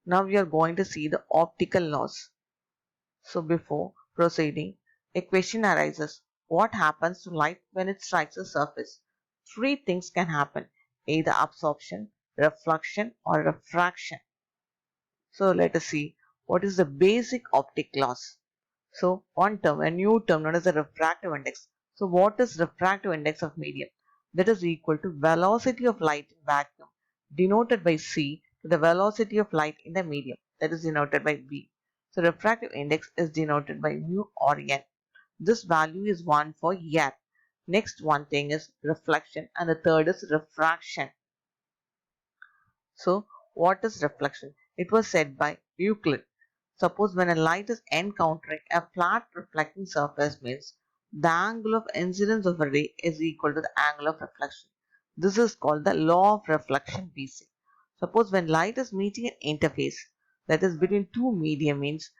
Now we are going to see the optical laws. So before proceeding, a question arises. What happens to light when it strikes a surface? Three things can happen, either absorption, reflection or refraction. So let us see what is the basic optic laws. So one term, a new term known as the refractive index. So what is refractive index of medium? That is equal to velocity of light in vacuum denoted by C to the velocity of light in the medium, that is denoted by V. So refractive index is denoted by mu or n. This value is 1 for air. Next one thing is reflection and the third is refraction. So what is reflection? It was said by Euclid. Suppose when a light is encountering a flat reflecting surface means the angle of incidence of a ray is equal to the angle of reflection. This is called the law of reflection BC. Suppose when light is meeting an interface, that is between two media, means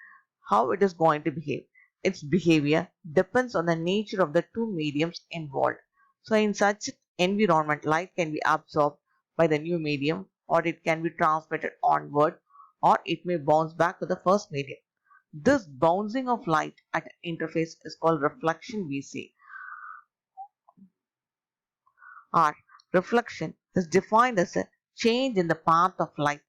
how it is going to behave. Its behavior depends on the nature of the two mediums involved. So in such environment, light can be absorbed by the new medium or it can be transmitted onward or it may bounce back to the first medium. This bouncing of light at an interface is called reflection we see. Or reflection is defined as a change in the path of light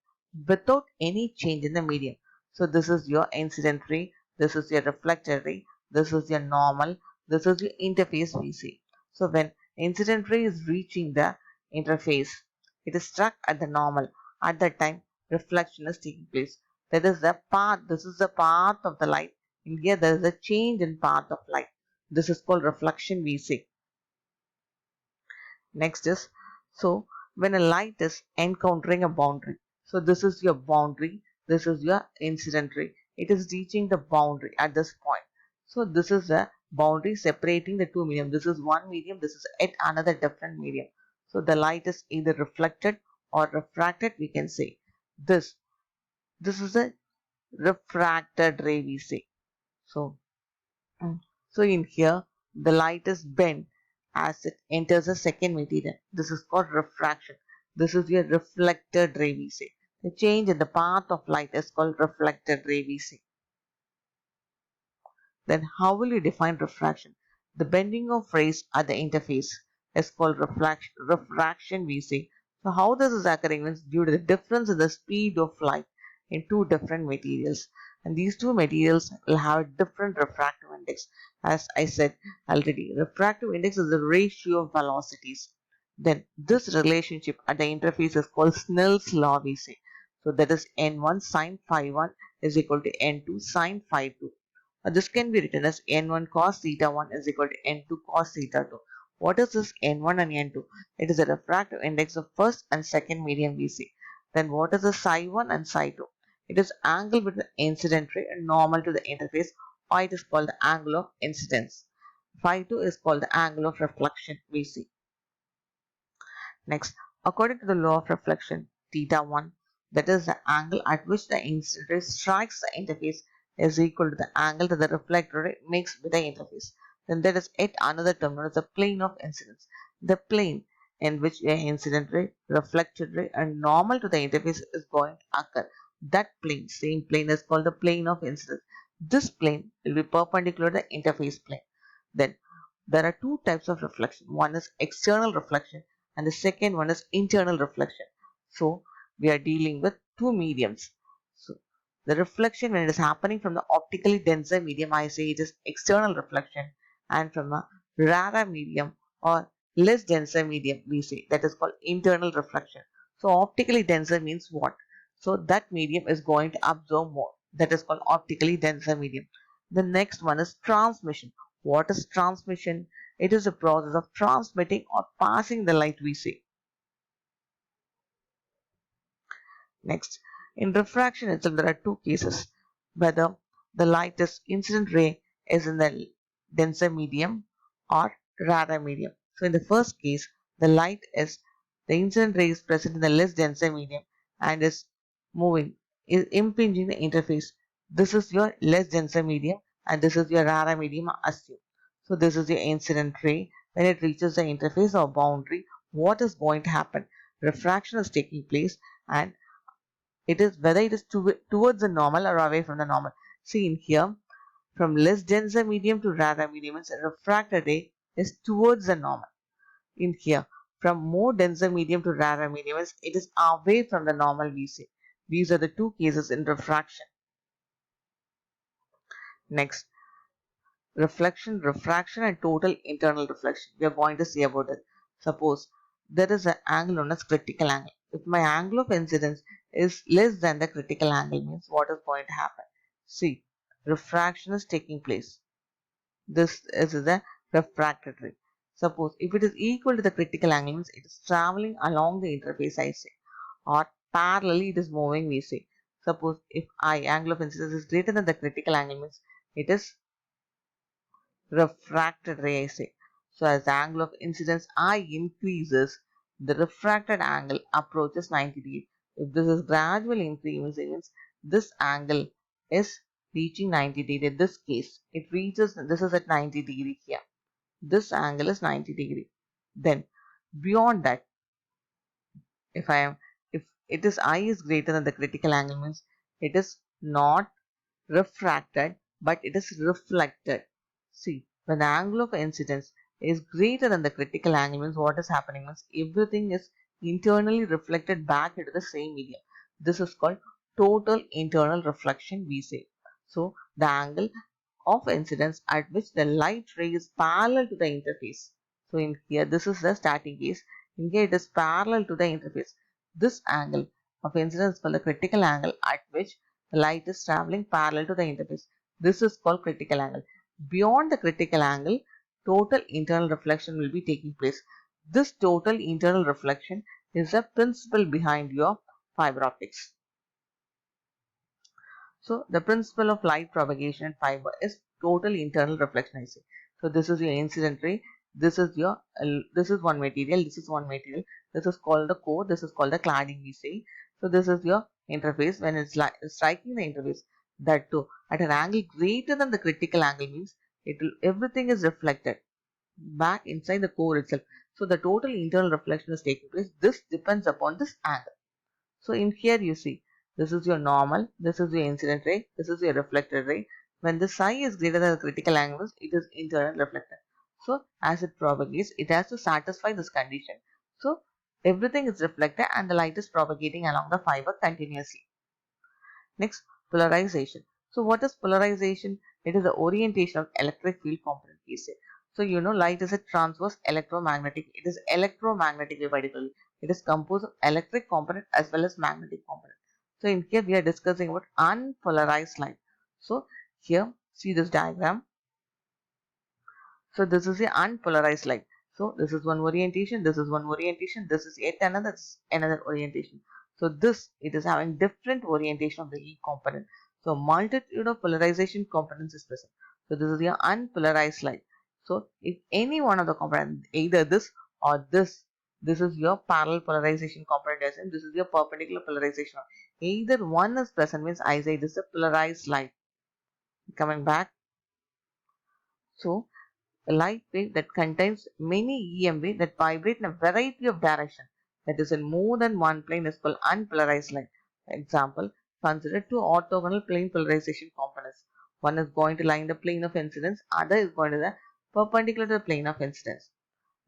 without any change in the medium. So this is your incident ray, this is your reflected ray, this is your normal, this is your interface we see. So when incident ray is reaching the interface, it is struck at the normal. At that time, reflection is taking place. That is the path, this is the path of the light. And here there is a change in path of light. This is called reflection we see. Next is, so when a light is encountering a boundary, so this is your boundary, this is your incident ray. It is reaching the boundary at this point. So this is the boundary separating the two medium. This is one medium, this is yet another different medium. So the light is either reflected or refracted, we can say. This is a refracted ray we say. So Mm. So in here, the light is bent as it enters a second material. This is called refraction. This is your reflected ray we say. The change in the path of light is called reflected ray we say. Then how will you define refraction? The bending of rays at the interface is called refraction we say. So how this is occurring means due to the difference in the speed of light in two different materials. And these two materials will have a different refractive index. As I said already, refractive index is the ratio of velocities. Then this relationship at the interface is called Snell's law we say. So that is n1 sine phi 1 is equal to n2 sine phi 2. This can be written as n1 cos theta 1 is equal to n2 cos theta 2. What is this n1 and n2? It is the refractive index of first and second medium we see. Then what is the psi 1 and psi 2? It is angle between the incident ray and normal to the interface, or it is called the angle of incidence. Phi 2 is called the angle of reflection we see. Next, according to the law of reflection, theta 1, that is the angle at which the incident ray strikes the interface, is equal to the angle that the reflected ray makes with the interface. Then there is yet another term known as the plane of incidence. The plane in which the incident ray, reflected ray, and normal to the interface is going to occur. That plane, same plane, is called the plane of incidence. This plane will be perpendicular to the interface plane. Then there are two types of reflection. One is external reflection and the second one is internal reflection. So we are dealing with two mediums. So the reflection when it is happening from the optically denser medium, I say it is external reflection, and from a rarer medium or less denser medium, we say that is called internal reflection. So optically denser means what? So that medium is going to absorb more. That is called optically denser medium. The next one is transmission. What is transmission? It is a process of transmitting or passing the light we see. Next, in refraction itself, there are two cases. Whether the light is incident ray is in the denser medium or rarer medium. So in the first case, the incident ray is present in the less denser medium and is moving, is impinging the interface. This is your less denser medium and this is your rarer medium assume. So this is your incident ray. When it reaches the interface or boundary, what is going to happen? Refraction is taking place and It is whether it is towards the normal or away from the normal. See in here, from less denser medium to rarer medium means refracted ray is towards the normal. In here, from more denser medium to rarer medium means it is away from the normal we say. These are the two cases in refraction. Next, reflection, refraction and total internal reflection. We are going to see about it. Suppose there is an angle known as critical angle. If my angle of incidence is less than the critical angle means what is going to happen? See, refraction is taking place. This is the refracted ray. Suppose if it is equal to the critical angle means it is traveling along the interface I say, or parallelly it is moving we say. Suppose if I angle of incidence is greater than the critical angle means it is refracted ray I say. So as the angle of incidence I increases, the refracted angle approaches 90 degrees. If this is gradually increasing, means this angle is reaching 90 degree. In this case, it reaches, this is at 90 degree here. This angle is 90 degree. Then beyond that, if I am, if it is I is greater than the critical angle means it is not refracted but it is reflected. See, when the angle of incidence is greater than the critical angle means what is happening means everything is internally reflected back into the same medium. This is called total internal reflection we say. So the angle of incidence at which the light ray is parallel to the interface. So in here this is the starting case. In here it is parallel to the interface. This angle of incidence is called the critical angle at which the light is traveling parallel to the interface. This is called critical angle. Beyond the critical angle, total internal reflection will be taking place. This total internal reflection is the principle behind your fiber optics. So the principle of light propagation in fiber is total internal reflection I say. So this is your incident ray. This is your this is one material. This is one material. This is called the core. This is called the cladding we say. So this is your interface. When it's striking the interface, that too at an angle greater than the critical angle means it will everything is reflected back inside the core itself. So the total internal reflection is taking place. This depends upon this angle. So in here you see, this is your normal, this is your incident ray, this is your reflected ray. When the psi is greater than the critical angles, it is internal reflected. So as it propagates, it has to satisfy this condition. So everything is reflected and the light is propagating along the fiber continuously. Next, polarization. So what is polarization? It is the orientation of electric field component we say. So you know light is a transverse electromagnetic. It is electromagnetic particularly. It is composed of electric component as well as magnetic component. So in here we are discussing about unpolarized light. So here see this diagram. So this is the unpolarized light. So this is one orientation, this is one orientation, this is yet another orientation. So this, it is having different orientation of the E component. So multitude of polarization components is present. So this is the unpolarized light. So if any one of the components, either this or this is your parallel polarization component and this is your perpendicular polarization. Either one is present means I say this is a polarized light. Coming back. So a light wave that contains many EM waves that vibrate in a variety of directions, that is in more than one plane, is called unpolarized light. For example, consider two orthogonal plane polarization components. One is going to lie in the plane of incidence, other is going to the perpendicular to the plane of incidence.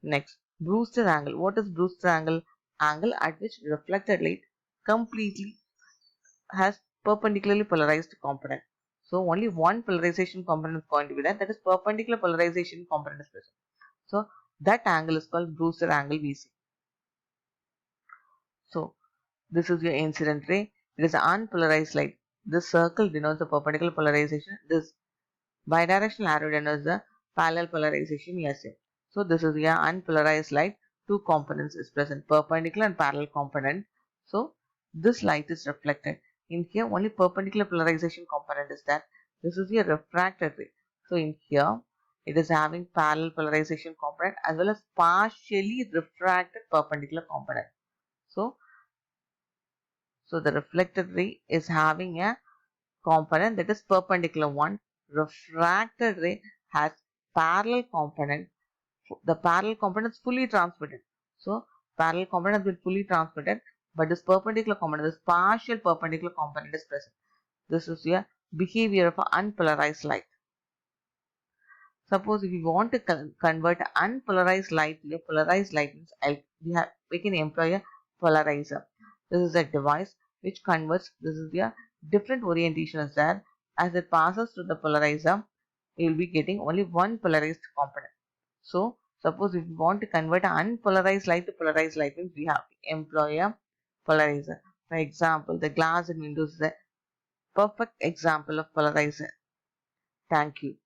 Next, Brewster angle. What is Brewster angle? Angle at which reflected light completely has perpendicularly polarized component. So only one polarization component is going to be there, that is perpendicular polarization component is present. So that angle is called Brewster angle BC. So this is your incident ray. It is unpolarized light. This circle denotes the perpendicular polarization. This bidirectional arrow denotes the parallel polarization. Yes. So this is your unpolarized light. Two components is present, perpendicular and parallel component. So this light is reflected. In here only perpendicular polarization component is there. This is your refracted ray. So in here it is having parallel polarization component as well as partially refracted perpendicular component. So, so the reflected ray is having a component that is perpendicular one. Refracted ray has parallel component. The parallel component is fully transmitted. So parallel component has been fully transmitted. but this perpendicular component, this partial perpendicular component is present. This is your behavior of an unpolarized light. Suppose if you want to convert unpolarized light to a polarized light, means we can employ a polarizer. This is a device which converts, this is the different orientation is there. As it passes through the polarizer, you will be getting only one polarized component. So, suppose if you want to convert an unpolarized light to polarized light, means we have to employ a polarizer. For example, the glass in windows is a perfect example of polarizer. Thank you.